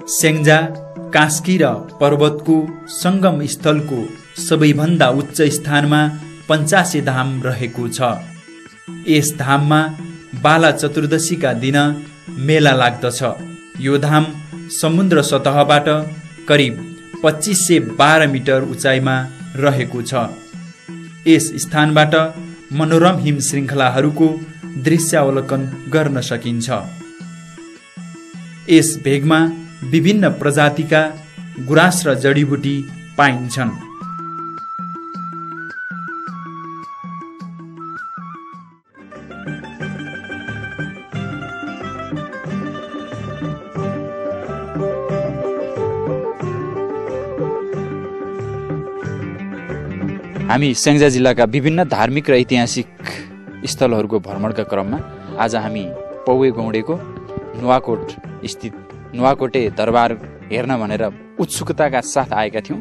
स्याङ्जा कास्की र पर्वतको संगम स्थलको सबैभन्दा उच्च स्थानमा पञ्चासे धाम रहेको छ। यस धाममा बाला चतुर्दशीका दिन मेला लाग्दछ। यो धाम समुद्र सतहबाट करिब 2512 मिटर उचाइमा रहेको छ। यस स्थानबाट मनोरम हिम श्रृङ्खलाहरूको दृश्यावलोकन गर्न सकिन्छ। यस भेगमा विभिन्न प्रजातिका गुराँस र जडीबुटी पाइन्छन्। हामी स्याङ्जा जिल्लाका विभिन्न धार्मिक र ऐतिहासिक स्थलहरूको भ्रमणका क्रममा आज हामी पौवे गौँडेको नुवाकोट स्थित नुवाकोटे दरबार हेर्न भनेर उत्सुकताका साथ आएका थियौँ।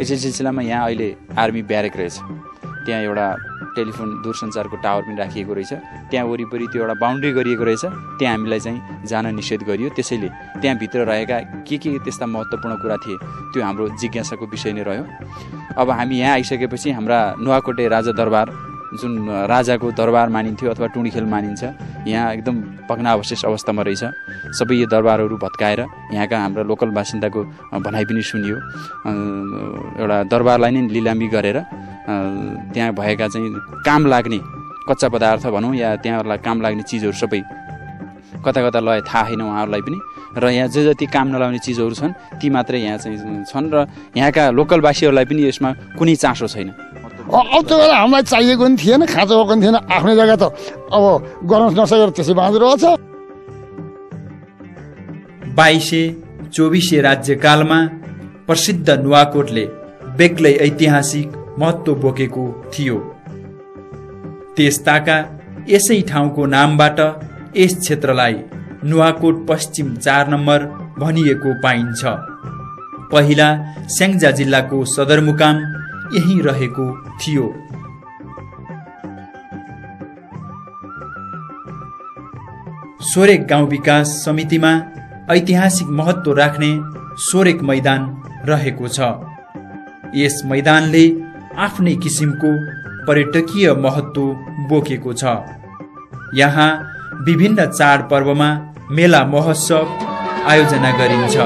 यसै सिलसिलामा यहाँ अहिले आर्मी ब्यारेक रहेछ। त्यहाँ एउटा टेलिफोन दूरसञ्चारको टावर पनि राखिएको रहेछ। त्यहाँ वरिपरि त्यो एउटा बााउन्ड्री गरिएको रहेछ। त्यहाँ हामीलाई चाहिँ जान निषेध गरियो। त्यसैले त्यहाँभित्र रहेका के त्यस्ता महत्त्वपूर्ण कुरा थिए त्यो हाम्रो जिज्ञासाको विषय नै रह्यो। अब हामी यहाँ आइसकेपछि हाम्रा नुवाकोटे राजा दरबार जुन राजाको दरबार मानिन्थ्यो अथवा टुँडीखेल मानिन्छ, यहाँ एकदम भग्नावशेष अवस्थामा रहेछ। सबै यो दरबारहरू भत्काएर यहाँका हाम्रा लोकल बासिन्दाको भनाइ पनि सुनियो। एउटा दरबारलाई नै लिलामी गरेर त्यहाँ भएका चाहिँ काम लाग्ने कच्चा पदार्थ भनौँ या त्यहाँहरूलाई काम लाग्ने चिजहरू सबै कता कता लय थाहा छैन उहाँहरूलाई पनि। र यहाँ जति काम नलाउने चिजहरू छन् ती मात्रै यहाँ चाहिँ छन् र यहाँका लोकलवासीहरूलाई पनि यसमा कुनै चासो छैन। अब त्यो बेला हामीलाई चाहिएको पनि थिएन, खाँचो भएको पनि थिएन। आफ्नै जग्गा त अब गर्न नसकेर त्यसै बाँधिरहेको छ। 2200-2400 राज्यकालमा प्रसिद्ध नुवाकोटले बेग्लै ऐतिहासिक महत्त्व बोकेको थियो। त्यसताका यसै ठाउँको नामबाट यस क्षेत्रलाई नुवाकोट पश्चिम 4 नम्बर भनिएको पाइन्छ। पहिला स्याङ्जा जिल्लाको सदरमुकाम यही रहेको थियो। सोरेक गाउँ विकास समितिमा ऐतिहासिक महत्त्व राख्ने सोरेक मैदान रहेको छ। यस मैदानले आफ्नै किसिमको पर्यटकीय महत्त्व बोकेको छ। यहाँ विभिन्न चाडपर्वमा मेला महोत्सव आयोजना गरिन्छ।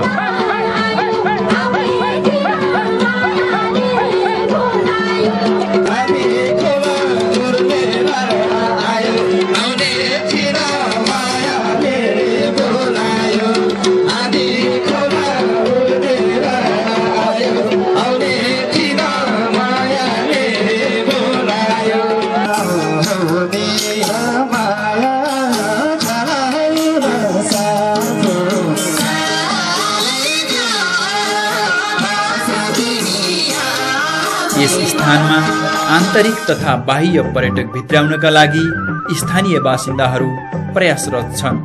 यस स्थानमा आन्तरिक तथा बाह्य पर्यटक भित्राउनका लागि स्थानीय बासिन्दाहरू प्रयासरत छन्।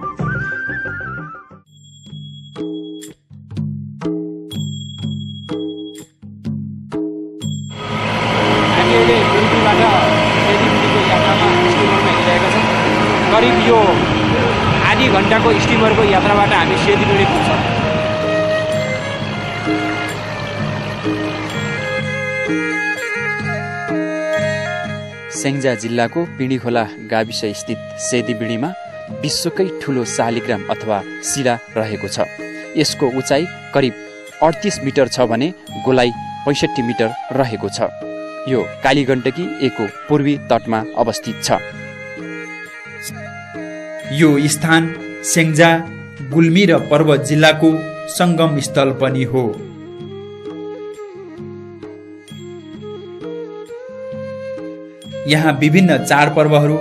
करिब यो आधी घण्टाको स्टिमरको यात्राबाट हामी सेतीगढी पुग्छौँ। स्याङ्जा जिल्लाको पिँढीखोला गाविस स्थित सेतीबिडीमा विश्वकै ठुलो शालिग्राम अथवा शिला रहेको छ। यसको उचाइ करिब 38 मिटर छ भने गोलाइ 65 मिटर रहेको छ। यो कालीगण्डकी एको पूर्वी तटमा अवस्थित छ। यो स्थान स्याङ्जा, गुल्मी र पर्वत जिल्लाको संगम स्थल पनि हो। यहाँ विभिन्न चाडपर्वहरू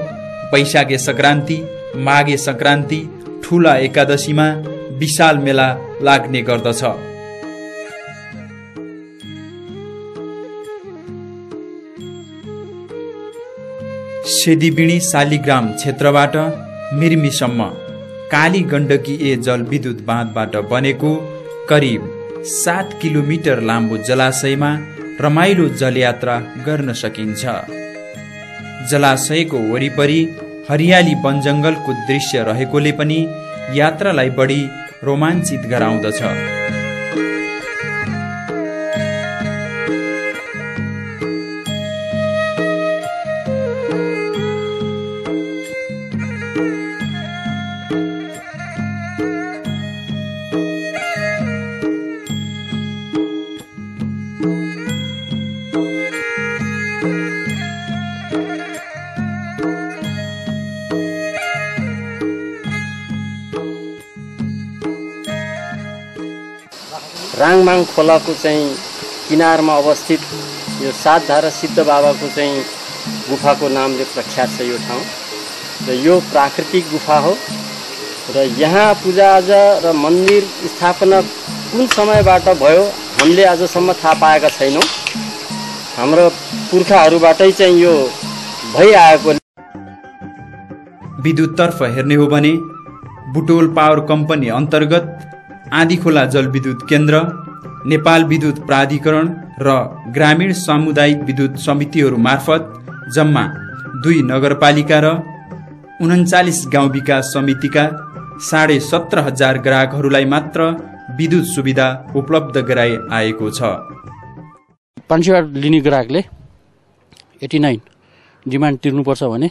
वैशाखे संक्रान्ति, माघे संक्रान्ति, ठुला एकादशीमा विशाल मेला लाग्ने गर्दछ। सेतीबिडी शालिग्राम क्षेत्रबाट मिर्मीसम्म काली गण्डकी जलविद्युत बाँधबाट बनेको करिब 7 किलोमिटर लामो जलाशयमा रमाइलो जलयात्रा गर्न सकिन्छ। जलाशयको वरिपरि हरियाली वनजङ्गलको दृश्य रहेकोले पनि यात्रालाई बढी रोमाञ्चित गराउँदछ। राङमाङ खोलाको चाहिँ किनारमा अवस्थित यो सातधारा सिद्ध बाबाको चाहिँ गुफाको नामले प्रख्यात छ यो ठाउँ र यो प्राकृतिक गुफा हो र यहाँ पूजाआजा र मन्दिर स्थापना कुन समयबाट भयो हामीले आजसम्म थाहा पाएका छैनौँ। हाम्रो पुर्खाहरूबाटै चाहिँ यो भइआएको। विद्युततर्फ हेर्ने हो भने बुटोल पावर कम्पनी अन्तर्गत आँधीखोला जलविद्युत केन्द्र, नेपाल विद्युत प्राधिकरण र ग्रामीण सामुदायिक विद्युत समितिहरू मार्फत जम्मा 2 नगरपालिका र 39 गाउँ विकास समितिका 17,500 ग्राहकहरूलाई मात्र विद्युत सुविधा उपलब्ध गराइ आएको छ। 500 वाट लिने ग्राहकले 89 डिमान्ड तिर्नुपर्छ भने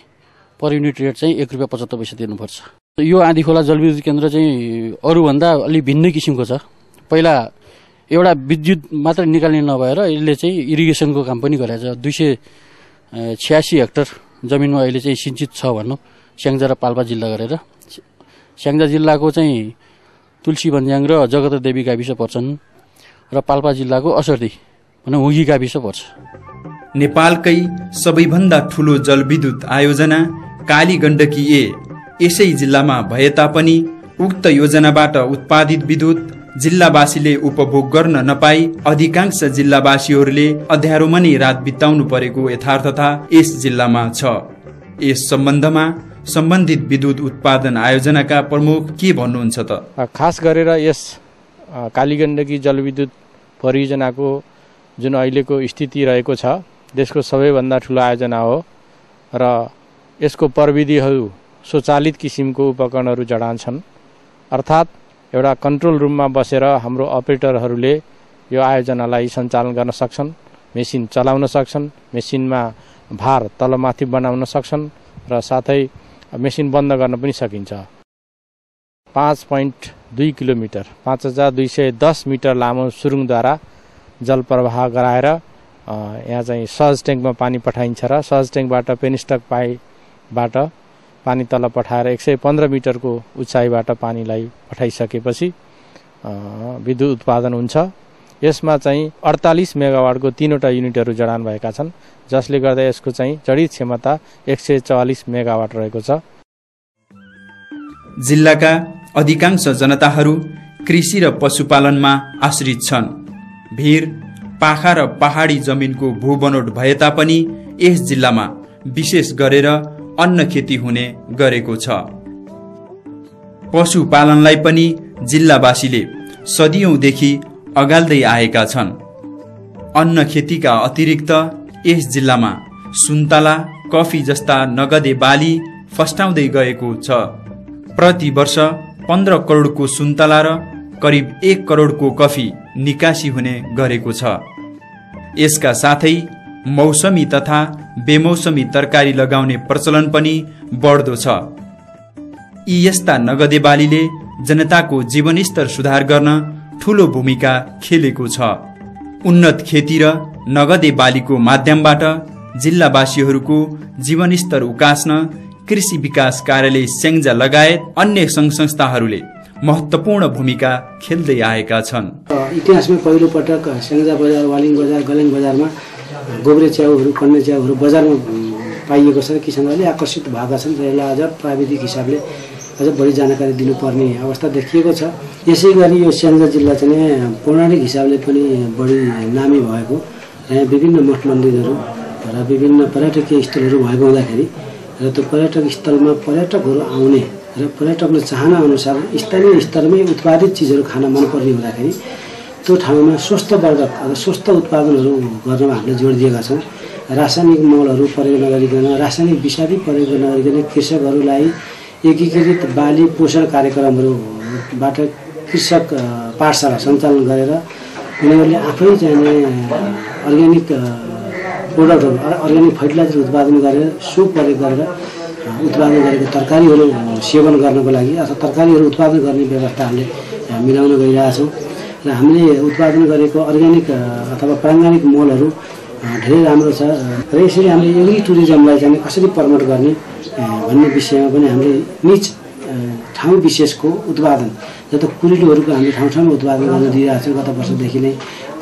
पर युनिट रेट चाहिँ ₹1.75 तिर्नुपर्छ। यो आँधीखोला जलविद्युत केन्द्र चाहिँ अरूभन्दा अलि भिन्नै किसिमको छ। पहिला एउटा विद्युत मात्र निकाल्ने नभएर यसले चाहिँ इरिगेसनको काम पनि गरेको छ। 286 हेक्टर जमिनमा अहिले चाहिँ सिंचित छ भनौँ, स्याङ्जा र पाल्पा जिल्ला गरेर। स्याङ्जा जिल्लाको चाहिँ तुलसी भन्ज्याङ र जगतदेवी गाविस पर्छन् र पाल्पा जिल्लाको असर्दी भनौँ हुगी गाविस पर्छ। नेपालकै सबैभन्दा ठुलो जलविद्युत आयोजना काली गण्डकी ए यसै जिल्लामा भए तापनि उक्त योजनाबाट उत्पादित विद्युत जिल्लावासीले उपभोग गर्न नपाई अधिकांश जिल्लावासीहरूले अँध्यारोमा नै रात बिताउनु परेको यथार्थता यस जिल्लामा छ। यस सम्बन्धमा सम्बन्धित विद्युत उत्पादन आयोजनाका प्रमुख के भन्नुहुन्छ त? खास गरेर यस कालीगण्डकी जलविद्युत परियोजनाको जुन अहिलेको स्थिति रहेको छ देशको सबैभन्दा ठुलो आयोजना हो र यसको प्रविधिहरू स्वचालित किसिमको उपकरणहरू जडान छन्। अर्थात् एउटा कन्ट्रोल रुममा बसेर हाम्रो अपरेटरहरूले यो आयोजनालाई सञ्चालन गर्न सक्छन्, मेसिन चलाउन सक्छन्, मेसिनमा भार तलमाथि बनाउन सक्छन् र साथै मेसिन बन्द गर्न पनि सकिन्छ। 5.2 किलोमिटर 5210 मिटर लामो सुरुङद्वारा जल प्रवाह गराएर यहाँ चाहिँ सहज ट्याङ्कमा पानी पठाइन्छ र सहज ट्याङ्कबाट पेनिस्टक पाइपबाट पानी तल पठाएर 115 मिटरको उचाइबाट पानीलाई पठाइसकेपछि विद्युत उत्पादन हुन्छ। यसमा चाहिँ 48 मेगावाटको 3वटा युनिटहरू जडान भएका छन्, जसले गर्दा यसको चाहिँ जडित क्षमता 144 मेगावाट रहेको छ। जिल्लाका अधिकांश जनताहरू कृषि र पशुपालनमा आश्रित छन्। भिर, पाखा र पहाडी जमिनको भूबनोट भए तापनि यस जिल्लामा विशेष गरेर अन्न खेती हुने गरेको छ। पशुपालनलाई पनि जिल्लावासीले सदियौंदेखि अगाल्दै आएका छन्। अन्न खेतीका अतिरिक्त यस जिल्लामा सुन्तला, कफी जस्ता नगदे बाली फस्टाउँदै गएको छ। प्रति वर्ष 15 करोडको सुन्तला र करिब 1 करोडको कफी निकासी हुने गरेको छ। यसका साथै मौसमी तथा बेमौसमी तरकारी लगाउने प्रचलन पनि बढ्दो छ। यी यस्ता नगदे बालीले जनताको जीवनस्तर सुधार गर्न ठूलो भूमिका खेलेको छ। उन्नत खेती र नगदे बालीको माध्यमबाट जिल्लावासीहरूको जीवनस्तर उकास्न कृषि विकास कार्यालय स्याङ्जा लगायत अन्य सङ्घ संस्थाहरूले महत्त्वपूर्ण भूमिका खेल्दै आएका छन्। इतिहासमा पहिलो पटक स्याङ्जा बजार, वालिङ बजार, गलेङ बजारमा गोब्रे च्याउहरू, कन्ने च्याउहरू बजारमा पाइएको छ। किसानहरूले आकर्षित भएका छन् र यसलाई अझ प्राविधिक हिसाबले अझ बढी जानकारी दिनुपर्ने अवस्था देखिएको छ। यसै गरी यो स्याङ्जा जिल्ला चाहिँ पौराणिक हिसाबले पनि बढी नामी भएको, यहाँ विभिन्न मठ मन्दिरहरू र विभिन्न पर्यटकीय स्थलहरू भएको हुँदाखेरि र त्यो पर्यटक स्थलमा पर्यटकहरू आउने र पर्यटकले चाहना अनुसार स्थानीय स्तरमै उत्पादित चिजहरू खान मनपर्ने हुँदाखेरि त्यो ठाउँमा स्वस्थ वर्धक स्वस्थ उत्पादनहरू गर्नमा हामीले जोड दिएका छौँ। रासायनिक मलहरू प्रयोग नगरिकन, रासायनिक विषादी प्रयोग नगरिकन कृषकहरूलाई एकीकृत बाली पोषण कार्यक्रमहरूबाट कृषक पाठशाला सञ्चालन गरेर उनीहरूले आफै चाहिने अर्ग्यानिक प्रोडक्टहरू अर्ग्यानिक फर्टिलाइजर उत्पादन गरेर सो प्रयोग गरेर उत्पादन गरेको तरकारीहरू सेवन गर्नको लागि अथवा तरकारीहरू उत्पादन गर्ने व्यवस्था हामीले मिलाउन गइरहेछौँ र हामीले उत्पादन गरेको अर्ग्यानिक अथवा प्राङ्गानिक मलहरू धेरै राम्रो छ र यसरी हामीले एग्री टुरिज्मलाई चाहिँ कसरी प्रमोट गर्ने भन्ने विषयमा पनि हामीले निज ठाउँ विशेषको उत्पादन जस्तो कुरिलोहरूको हामीले ठाउँ ठाउँमा उत्पादन गर्न दिइरहेको छौँ। गत वर्षदेखि नै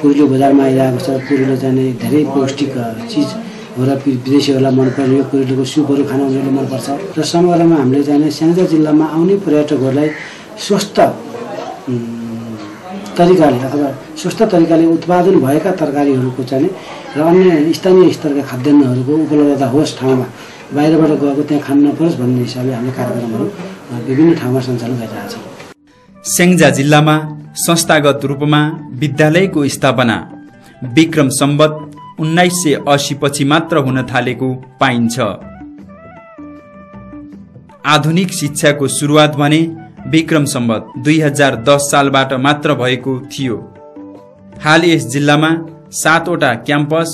कुरिलो बजारमा आइरहेको छ। कुरिलो चाहिँ धेरै पौष्टिक चिज हो र विदेशीहरूलाई मनपर्ने यो कुरिलोको सुपहरू खान उनीहरूले मनपर्छ र समग्रमा हामीले चाहिँ स्याङ्जा जिल्लामा आउने पर्यटकहरूलाई स्वस्थ तरिकाले अथवा स्वस्थ तरिकाले उत्पादन भएका तरकारीहरूको चाहिँ र अन्य स्थानीय स्तरका खाद्यान्नहरूको उपलब्धता होस् ठाउँमा, बाहिरबाट गएको त्यहाँ खान नपरोस् भन्ने हिसाबले हामीले कार्यक्रमहरू विभिन्न ठाउँमा सञ्चालन गरिरहेका छौँ। स्याङ्जा जिल्लामा संस्थागत रूपमा विद्यालयको स्थापना विक्रम सम्वत 1980 पछि मात्र हुन थालेको पाइन्छ। आधुनिक शिक्षाको सुरुवात भने विक्रम सम्वत 2010 सालबाट मात्र भएको थियो। हाल यस जिल्लामा 7 वटा क्याम्पस,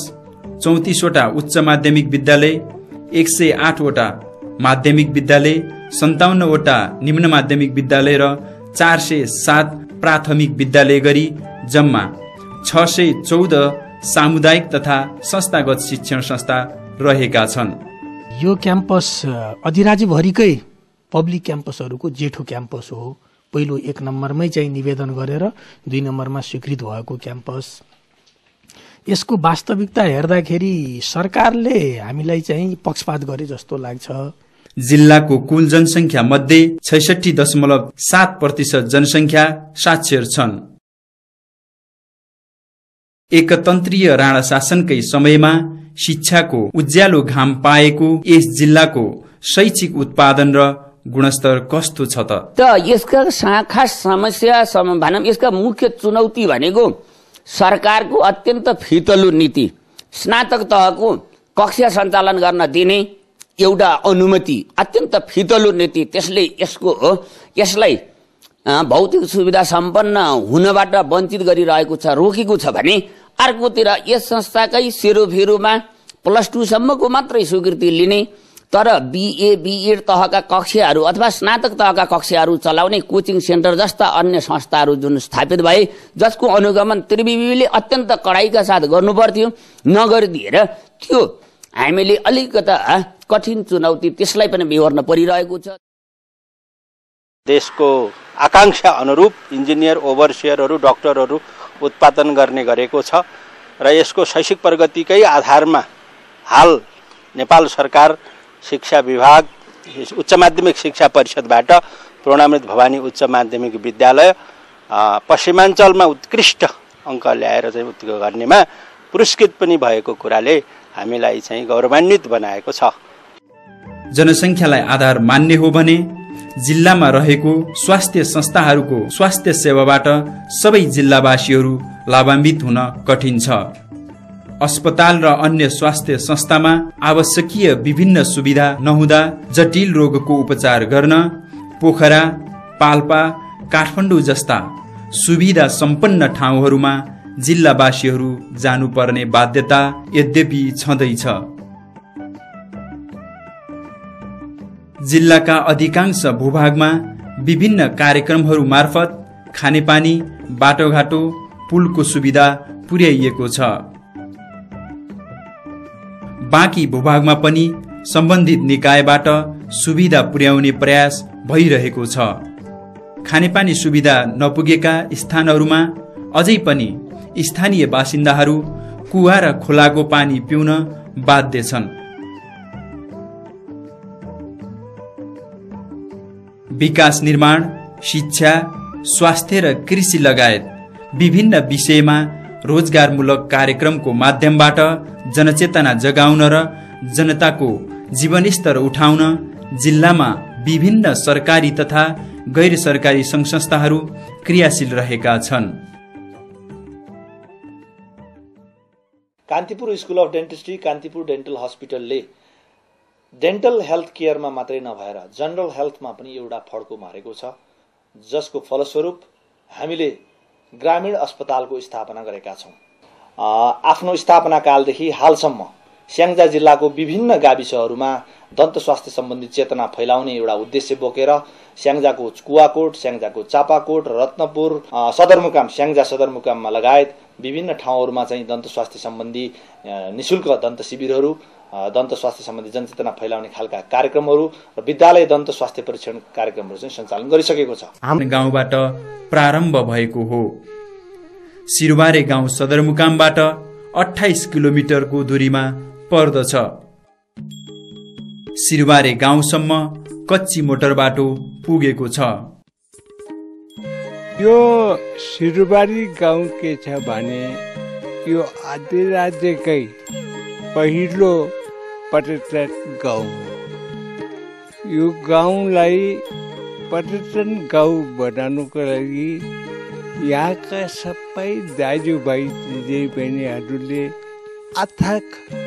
34 वटा उच्च माध्यमिक विद्यालय, 108 वटा माध्यमिक विद्यालय, 57 वटा निम्न माध्यमिक विद्यालय र 407 प्राथमिक विद्यालय गरी जम्मा 614 सामुदायिक तथा संस्थागत शिक्षण संस्था रहेका छन्। यो क्याम्पस अधिराज्यभरिकै पब्लिक क्याम्पसहरूको जेठो क्याम्पस हो। पहिलो 1 नम्बरमै चाहिँ निवेदन गरेर 2 नम्बरमा स्वीकृत भएको क्याम्पस। यसको वास्तविकता हेर्दाखेरि सरकारले हामीलाई चाहिँ पक्षपात गरे जस्तो लाग्छ। जिल्लाको कुल जनसङ्ख्या मध्ये 66.7% जनसङ्ख्या साक्षर छन्। एकतन्त्रीय राणा शासनकै समयमा शिक्षाको उज्यालो घाम पाएको यस जिल्लाको शैक्षिक उत्पादन र गुणस्तर कस्तो छ त यसका खास समस्या भनौँ यसका मुख्य चुनौती भनेको सरकारको अत्यन्त फितलो नीति, स्नातक तहको कक्षा सञ्चालन गर्न दिने एउटा अनुमति, अत्यन्त फितलो नीति, त्यसले यसलाई भौतिक सुविधा सम्पन्न हुनबाट वञ्चित गरिरहेको छ, रोकेको छ भने अर्कोतिर यस संस्थाकै सेरोफेरोमा +2 सम्मको मात्रै स्वीकृति लिने तर BA BEd तहका कक्षाहरू अथवा स्नातक तहका कक्षाहरू चलाउने कोचिङ सेन्टर जस्ता अन्य संस्थाहरू जुन स्थापित भए जसको अनुगमन त्रिविले अत्यन्त कडाइका साथ गर्नुपर्थ्यो नगरिदिएर त्यो हामीले अलिकता कठिन चुनौती त्यसलाई पनि बिहोर्न परिरहेको छ। देशको आकांक्षा अनुरूप इन्जिनियर, ओभरसियरहरू, डाक्टरहरू उत्पादन गर्ने गरेको छ र यसको शैक्षिक प्रगतिकै आधारमा हाल नेपाल सरकार शिक्षा विभाग उच्च माध्यमिक शिक्षा परिषदबाट पूर्णामृत भवानी उच्च माध्यमिक विद्यालय पश्चिमाञ्चलमा उत्कृष्ट अङ्क ल्याएर चाहिँ उत्तीर्ण गर्नेमा पुरस्कृत पनि भएको कुराले हामीलाई चाहिँ गौरवान्वित बनाएको छ। जनसङ्ख्यालाई आधार मान्ने हो भने जिल्लामा रहेको स्वास्थ्य संस्थाहरूको स्वास्थ्य सेवाबाट सबै जिल्लावासीहरू लाभान्वित हुन कठिन छ। अस्पताल र अन्य स्वास्थ्य संस्थामा आवश्यकीय विभिन्न सुविधा नहुँदा जटिल रोगको उपचार गर्न पोखरा, पाल्पा, काठमाडौँ जस्ता सुविधा सम्पन्न ठाउँहरूमा जिल्लावासीहरू जानुपर्ने बाध्यता यद्यपि छँदैछ। जिल्लाका अधिकांश भूभागमा विभिन्न कार्यक्रमहरू मार्फत खानेपानी, बाटोघाटो, पुलको सुविधा पुर्याइएको छ। बाँकी भूभागमा पनि सम्बन्धित निकायबाट सुविधा पुर्याउने प्रयास भइरहेको छ। खानेपानी सुविधा नपुगेका स्थानहरूमा अझै पनि स्थानीय बासिन्दाहरू कुवा र खोलाको पानी पिउन बाध्य छन्। विकास निर्माण, शिक्षा, स्वास्थ्य र कृषि लगायत विभिन्न विषयमा रोजगारमूलक कार्यक्रमको माध्यमबाट जनचेतना जगाउन र जनताको जीवनस्तर उठाउन जिल्लामा विभिन्न सरकारी तथा गैर सरकारी सङ्घ संस्थाहरू क्रियाशील रहेका छन्। Kantipur school of dentistry, Kantipur dental हस्पिटलले डेन्टल हेल्थ केयरमा मात्रै नभएर जनरल हेल्थमा पनि एउटा फड्को मारेको छ, जसको फलस्वरूप हामीले ग्रामीण अस्पतालको स्थापना गरेका छौँ। आफ्नो स्थापना कालदेखि हालसम्म स्याङ्जा जिल्लाको विभिन्न गाविसहरूमा दन्त स्वास्थ्य सम्बन्धी चेतना फैलाउने एउटा उद्देश्य बोकेर स्याङ्जाको कुवाकोट, स्याङ्जाको चापाकोट, रत्नपुर, सदरमुकाम, स्याङ्जा सदरमुकाममा लगायत विभिन्न ठाउँहरूमा चाहिँ दन्त स्वास्थ्य सम्बन्धी निशुल्क दन्त शिविरहरू, दन्त स्वास्थ्य सम्बन्धी जनचेतना फैलाउने खालका कार्यक्रमहरू र विद्यालय दन्त स्वास्थ्य परीक्षण कार्यक्रमहरू चाहिँ सञ्चालन गरिसकेको छ। हाम्रो गाउँबाट प्रारम्भ भएको हो। सिरुबारे गाउँ सदरमुकामबाट 28 किलोमिटरको दूरीमा पर्दछ। सिरुबारे गाउँसम्म कच्ची मोटर बाटो पुगेको छ। यो सिरुबारी गाउँ के छ भने यो आदि राज्यकै पहिलो पर्यटन गाउँ हो। यो गाउँलाई पर्यटन गाउँ बनाउनुको लागि यहाँका सबै दाजुभाइ दिदीबहिनीहरूले अथक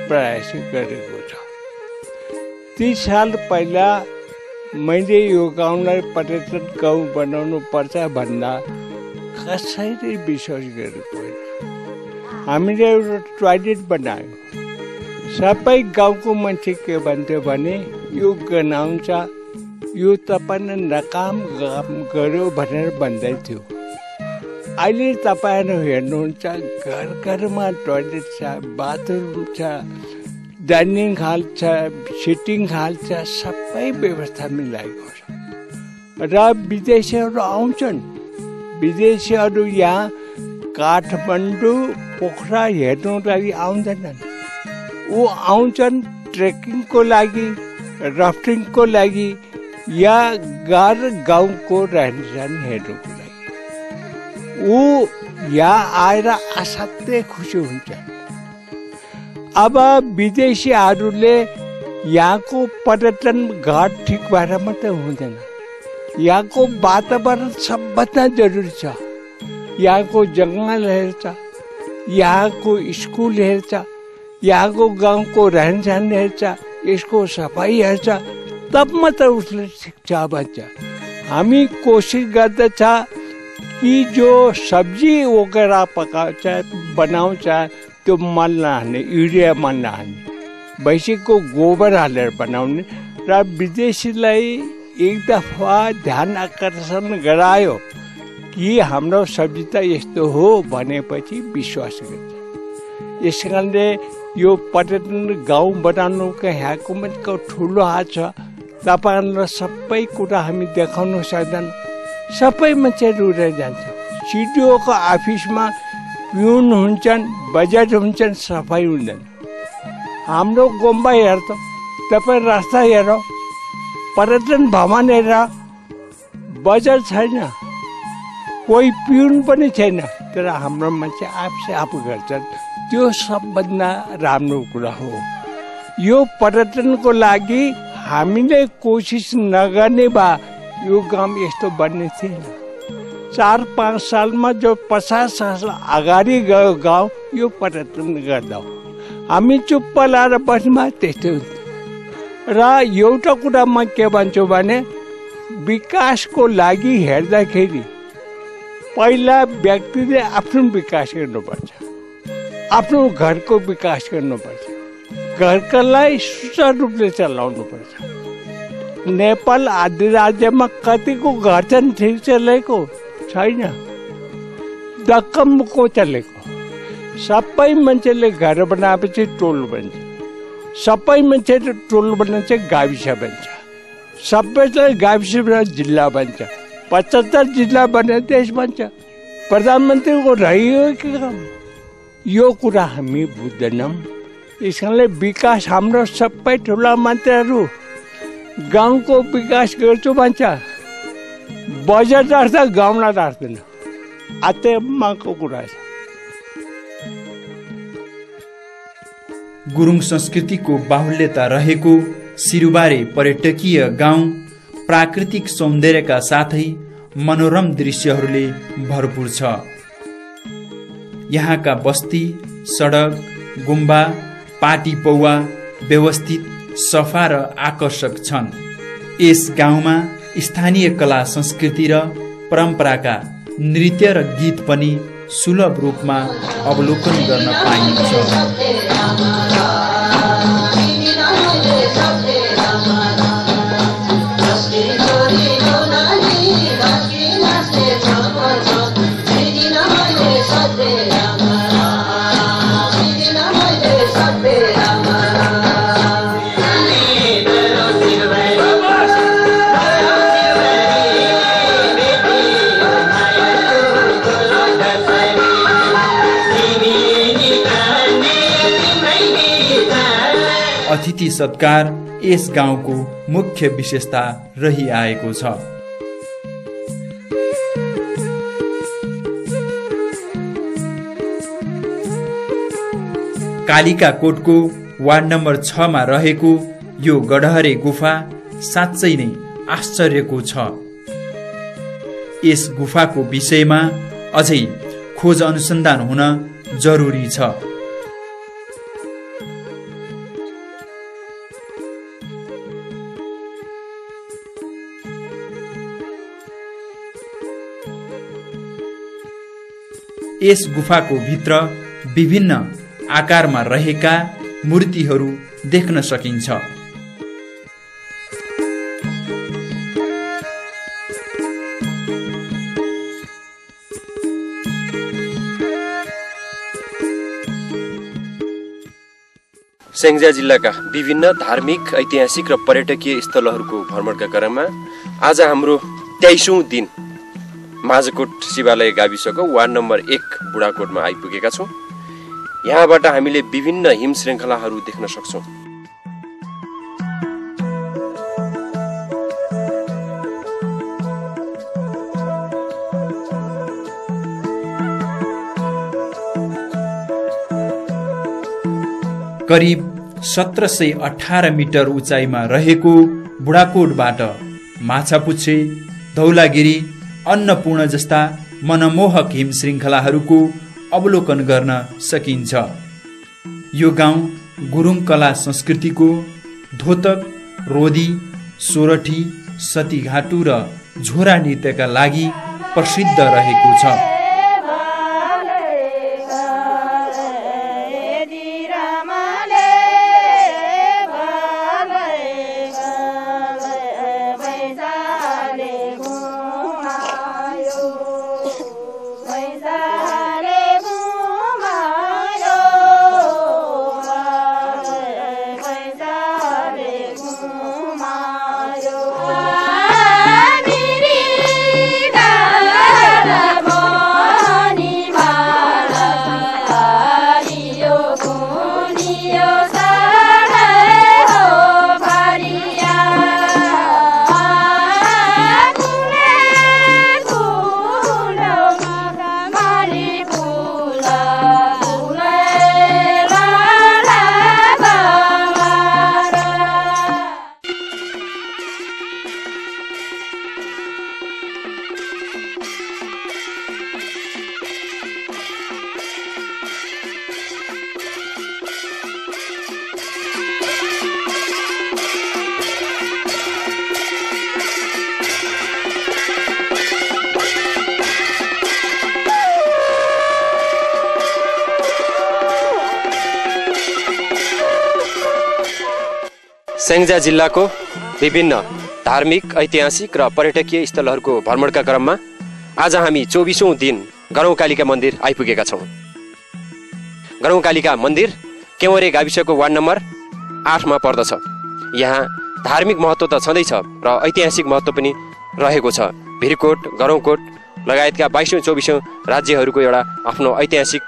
प्रयास गरेको छ। 30 साल पहिला मैले यो गाउँलाई पर्यटन गाउँ बनाउनु पर्छ भन्दा कसैले विश्वास गरेको होइन। हामीले एउटा टोयलेट बनायौँ। सबै गाउँको मान्छे के भन्थ्यो भने यो गनाउँछ, यो तपाईँले नकाम गर्यो भनेर भन्दै थियो। अहिले तपाईँहरू हेर्नुहुन्छ घर घरमा टोयलेट छ, बाथरुम छ, डाइनिङ हल छ, सिटिङ हल छ, सबै व्यवस्था मिलाएको छ। र विदेशीहरू आउँछन्। विदेशीहरू यहाँ काठमाडौँ पोखरा हेर्नु लागि आउँदैनन्। ऊ आउँछन् ट्रेकिङको लागि, राफ्टिङको लागि या घर गाउँको रहनसहन हेर्नुको लागि। ऊ यहाँ आएर असाध्यै खुसी हुन्छ। अब विदेशीहरूले यहाँको पर्यटन घाट ठिक भएर मात्रै हुँदैन। यहाँको वातावरण सबभन्दा जरुरी छ। यहाँको जङ्गल हेर्छ, यहाँको स्कुल हेर्छ, यहाँको गाउँको रहनसहन हेर्छ, यसको सफाइ हेर्छ, तब मात्र उसले शिक्षा बन्छ। हामी कोसिस गर्दछ कि जो सब्जी वगैरह पकाउँछ बनाउँछ त्यो मल नहाल्ने, युरिया मल नहाल्ने, भैँसीको गोबर हालेर बनाउने। र विदेशीलाई एक दफा ध्यान आकर्षण गरायो कि हाम्रो सब्जी त यस्तो हो भनेपछि विश्वास गर्छ। यस कारणले यो पर्यटन गाउँ बनाउनुको यहाँको मान्छेको ठुलो हात छ। तपाईँहरूलाई सबै कुरा हामी देखाउन सक्दैन। सबै मान्छे रुएर जान्छ। सिडिओको अफिसमा पिउन हुन्छन्, बजेट हुन्छन्, सफाइ हुँदैन। हाम्रो गुम्बा हेर त, तपाईँ रास्ता हेर, पर्यटन भवन हेर, बजेट छैन, कोही पिउन पनि छैन। तर हाम्रो मान्छे आफै आफू गर्छन्। त्यो सबभन्दा राम्रो कुरा हो। यो पर्यटनको लागि हामीले कोसिस नगर्ने भए यो गाउँ यस्तो बन्ने थिएन। 4-5 सालमा जो 50 साल अगाडि गयो गाउँ, यो पर्यटन गर्दा हामी चुप्प लाएर बस्मा त्यस्तै हुन्थ्यो। र एउटा कुरा म के भन्छु भने विकासको लागि हेर्दाखेरि पहिला व्यक्तिले आफ्नो विकास गर्नुपर्छ, आफ्नो घरको विकास गर्नुपर्छ, घरकालाई सुचारू रूपले चलाउनुपर्छ। नेपाल आदि राज्यमा कतिको घर छन् ठिक चलेको छैन, दक्कमको चलेको। सबै मान्छेले घर बनाएपछि टोल बन्छ, सबै मान्छेले टोल बनाएपछि गाविस बन्छ, सबैलाई गाविस जिल्ला बन्छ, 75 जिल्ला बने देश बन्छ। प्रधानमन्त्रीको रह्यो के काम? यो कुरा हामी बुझ्दैनौँ। यसले विकास हाम्रो सबै ठुला मान्छेहरू गाउँको विकास गर्छु भन्छ, बजेट राख्छ, गाउँलाई राख्दैन। आत्माको कुरा छ। गुरुङ संस्कृतिको बाहुल्यता रहेको सिरुबारे पर्यटकीय गाउँ प्राकृतिक सौन्दर्यका साथै मनोरम दृश्यहरूले भरपूर छ। यहाँका बस्ती, सडक, गुम्बा, पाटी पौवा व्यवस्थित, सफा र आकर्षक छन्। यस गाउँमा स्थानीय कला संस्कृति र परम्पराका नृत्य र गीत पनि सुलभ रूपमा अवलोकन गर्न पाइन्छ। अतिथि सत्कार यस गाउँको मुख्य विशेषता रहिआएको छ। कालिकाकोटको वार्ड नम्बर 6 मा रहेको यो गडहरे गुफा साँच्चै नै आश्चर्यको छ। यस गुफाको विषयमा अझै खोज अनुसन्धान हुन जरुरी छ। यस गुफाको भित्र विभिन्न आकारमा रहेका मूर्तिहरू देख्न सकिन्छ। स्याङ्जा जिल्लाका विभिन्न धार्मिक, ऐतिहासिक र पर्यटकीय स्थलहरूको भ्रमणका क्रममा आज हाम्रो 23औं दिन माझकोट शिवालय गाविसको वार्ड नम्बर 1 बुढाकोटमा आइपुगेका छौँ। यहाँबाट हामीले विभिन्न हिम श्रृङ्खलाहरू देख्न सक्छौँ। करिब 1718 मिटर उचाइमा रहेको बुढाकोटबाट माछापुच्छ्रे, धौलागिरी, अन्नपूर्ण जस्ता मनमोहक हिम श्रृङ्खलाहरूको अवलोकन गर्न सकिन्छ। यो गाउँ गुरुङ कला संस्कृतिको धोतक, रोदी, सोरठी, सतीघाटु र झोरा नृत्यका लागि प्रसिद्ध रहेको छ। स्याङ्जा जिल्लाको विभिन्न धार्मिक, ऐतिहासिक र पर्यटकीय स्थलहरूको भ्रमणका क्रममा आज हामी 24औं दिन गरौँकालिका मन्दिर आइपुगेका छौँ। गरौँकालिका मन्दिर केवरे गाविसको वार्ड नम्बर 8 मा पर्दछ। यहाँ धार्मिक महत्त्व त छँदैछ र ऐतिहासिक महत्त्व पनि रहेको छ। भिरकोट, गरौँकोट लगायतका 22औं 24औं राज्यहरूको एउटा आफ्नो ऐतिहासिक